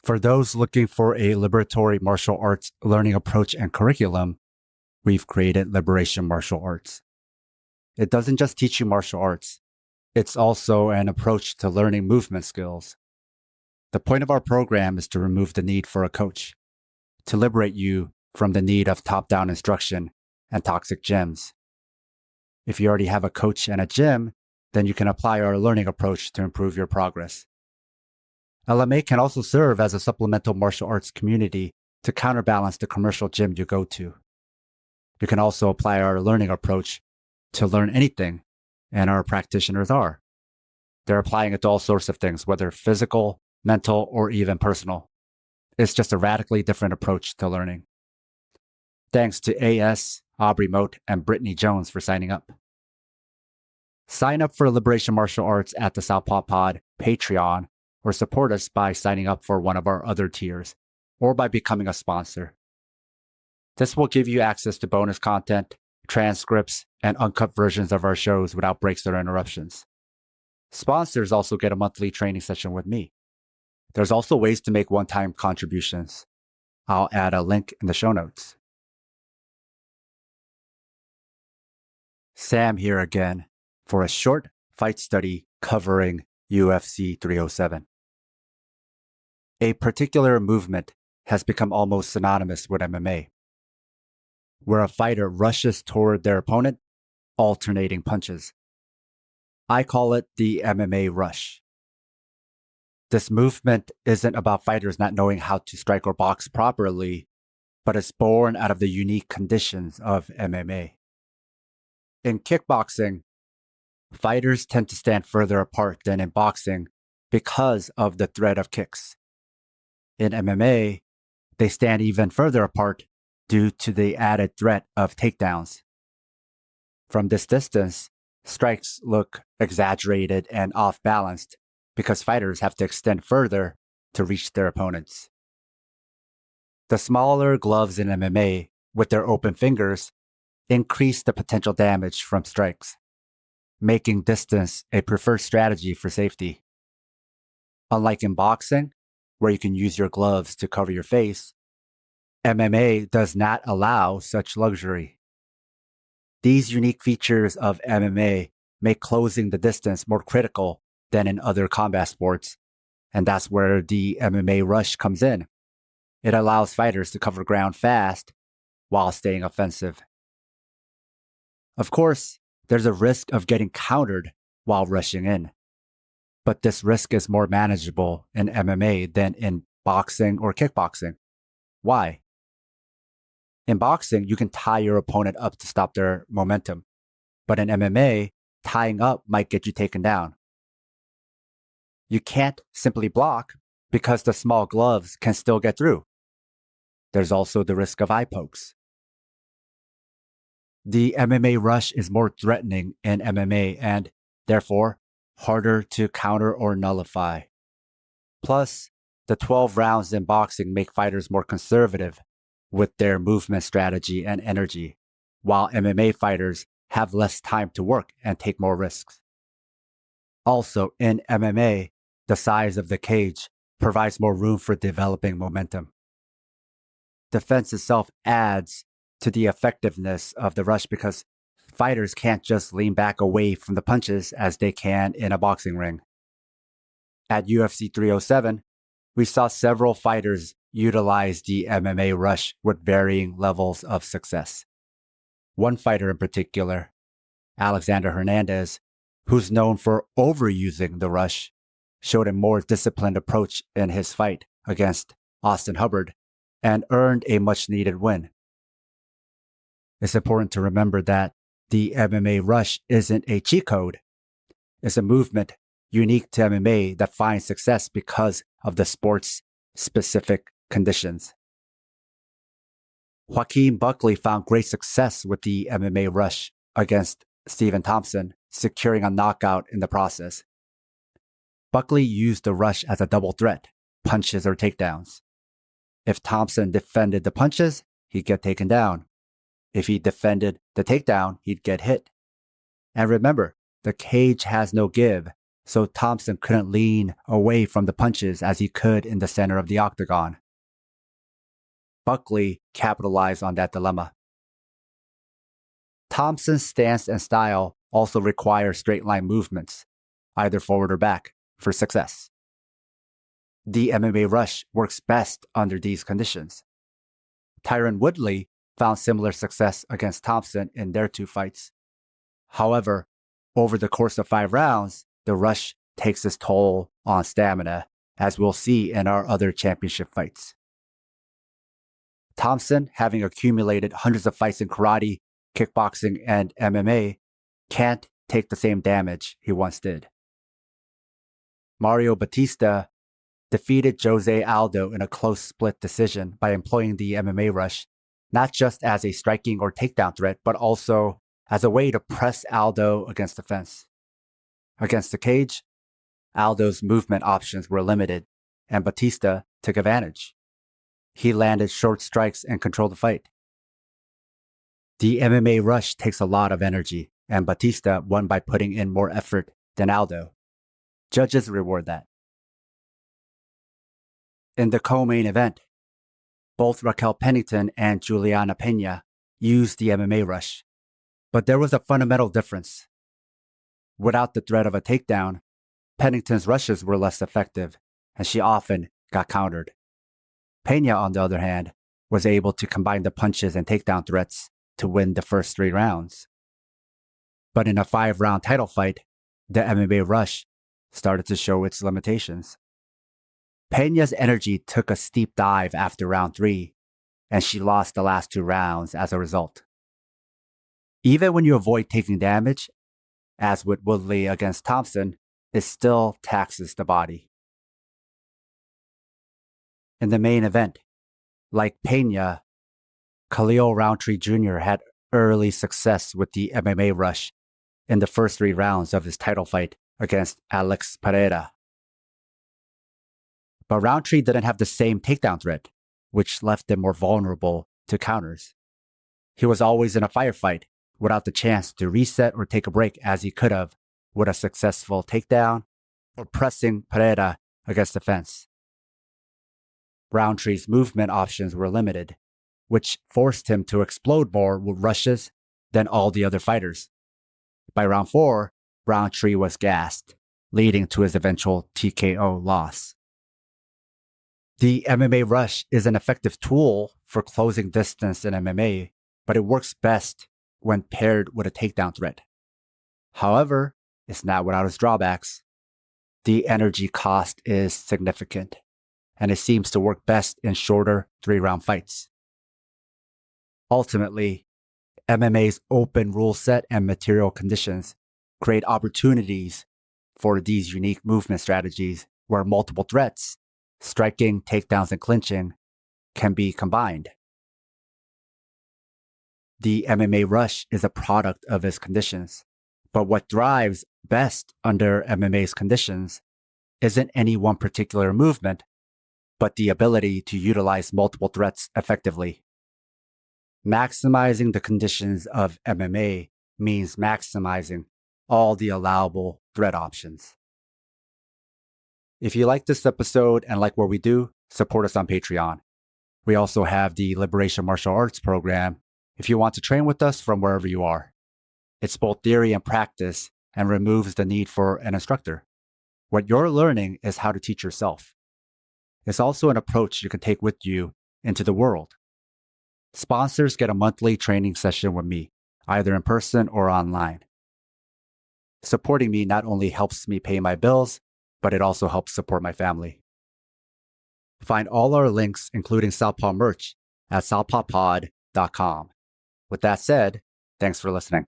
For those looking for a liberatory martial arts learning approach and curriculum, we've created Liberation Martial Arts. It doesn't just teach you martial arts, it's also an approach to learning movement skills. The point of our program is to remove the need for a coach, to liberate you from the need of top-down instruction and toxic gyms. If you already have a coach and a gym, then you can apply our learning approach to improve your progress. LMA can also serve as a supplemental martial arts community to counterbalance the commercial gym you go to. You can also apply our learning approach to learn anything, and our practitioners are. They're applying it to all sorts of things, whether physical, mental, or even personal. It's just a radically different approach to learning. Thanks to AS, Aubrey Moat, and Brittany Jones for signing up. Sign up for Liberation Martial Arts at the Southpaw Pod Patreon, or support us by signing up for one of our other tiers, or by becoming a sponsor. This will give you access to bonus content, transcripts, and uncut versions of our shows without breaks or interruptions. Sponsors also get a monthly training session with me. There's also ways to make one-time contributions. I'll add a link in the show notes. Sam here again for a short fight study covering UFC 307. A particular movement has become almost synonymous with MMA, where a fighter rushes toward their opponent, alternating punches. I call it the MMA rush. This movement isn't about fighters not knowing how to strike or box properly, but it's born out of the unique conditions of MMA. In kickboxing, fighters tend to stand further apart than in boxing because of the threat of kicks. In MMA, they stand even further apart due to the added threat of takedowns. From this distance, strikes look exaggerated and off-balanced because fighters have to extend further to reach their opponents. The smaller gloves in MMA, with their open fingers, increase the potential damage from strikes, making distance a preferred strategy for safety. Unlike in boxing, where you can use your gloves to cover your face, MMA does not allow such luxury. These unique features of MMA make closing the distance more critical than in other combat sports, and that's where the MMA rush comes in. It allows fighters to cover ground fast while staying offensive. Of course, there's a risk of getting countered while rushing in, but this risk is more manageable in MMA than in boxing or kickboxing. Why? In boxing, you can tie your opponent up to stop their momentum, but in MMA, tying up might get you taken down. You can't simply block because the small gloves can still get through. There's also the risk of eye pokes. The MMA rush is more threatening in MMA and, therefore, harder to counter or nullify. Plus, the 12 rounds in boxing make fighters more conservative with their movement strategy and energy, while MMA fighters have less time to work and take more risks. Also, in MMA, the size of the cage provides more room for developing momentum. Defense itself adds to the effectiveness of the rush because fighters can't just lean back away from the punches as they can in a boxing ring. At UFC 307, we saw several fighters utilize the MMA rush with varying levels of success. One fighter in particular, Alexander Hernandez, who's known for overusing the rush, showed a more disciplined approach in his fight against Austin Hubbard and earned a much-needed win. It's important to remember that the MMA rush isn't a cheat code. It's a movement unique to MMA that finds success because of the sport's specific conditions. Joaquin Buckley found great success with the MMA rush against Stephen Thompson, securing a knockout in the process. Buckley used the rush as a double threat, punches or takedowns. If Thompson defended the punches, he'd get taken down. If he defended the takedown, he'd get hit. And remember, the cage has no give, so Thompson couldn't lean away from the punches as he could in the center of the octagon. Buckley capitalized on that dilemma. Thompson's stance and style also require straight line movements, either forward or back, for success. The MMA rush works best under these conditions. Tyron Woodley found similar success against Thompson in their 2 fights. However, over the course of 5 rounds, the rush takes its toll on stamina, as we'll see in our other championship fights. Thompson, having accumulated hundreds of fights in karate, kickboxing, and MMA, can't take the same damage he once did. Mario Batista defeated Jose Aldo in a close split decision by employing the MMA rush, not just as a striking or takedown threat, but also as a way to press Aldo against the fence. Against the cage, Aldo's movement options were limited, and Batista took advantage. He landed short strikes and controlled the fight. The MMA rush takes a lot of energy, and Batista won by putting in more effort than Aldo. Judges reward that. In the co-main event, both Raquel Pennington and Juliana Pena used the MMA rush, but there was a fundamental difference. Without the threat of a takedown, Pennington's rushes were less effective, and she often got countered. Pena, on the other hand, was able to combine the punches and takedown threats to win the first 3 rounds. But in a 5-round title fight, the MMA rush started to show its limitations. Pena's energy took a steep dive after round 3, and she lost the last 2 rounds as a result. Even when you avoid taking damage, as with Woodley against Thompson, it still taxes the body. In the main event, like Pena, Khalil Roundtree Jr. had early success with the MMA rush in the first 3 rounds of his title fight against Alex Pereira. But Roundtree didn't have the same takedown threat, which left him more vulnerable to counters. He was always in a firefight without the chance to reset or take a break as he could have with a successful takedown or pressing Pereira against the fence. Roundtree's movement options were limited, which forced him to explode more with rushes than all the other fighters. By round 4, Roundtree was gassed, leading to his eventual TKO loss. The MMA rush is an effective tool for closing distance in MMA, but it works best when paired with a takedown threat. However, it's not without its drawbacks. The energy cost is significant, and it seems to work best in shorter 3-round fights. Ultimately, MMA's open rule set and material conditions create opportunities for these unique movement strategies where multiple threats, striking, takedowns, and clinching, can be combined. The MMA rush is a product of its conditions, but what thrives best under MMA's conditions isn't any one particular movement, but the ability to utilize multiple threats effectively. Maximizing the conditions of MMA means maximizing all the allowable threat options. If you like this episode and like what we do, support us on Patreon. We also have the Liberation Martial Arts program if you want to train with us from wherever you are. It's both theory and practice and removes the need for an instructor. What you're learning is how to teach yourself. It's also an approach you can take with you into the world. Sponsors get a monthly training session with me, either in person or online. Supporting me not only helps me pay my bills, but it also helps support my family. Find all our links, including Southpaw merch, at southpawpod.com. With that said, thanks for listening.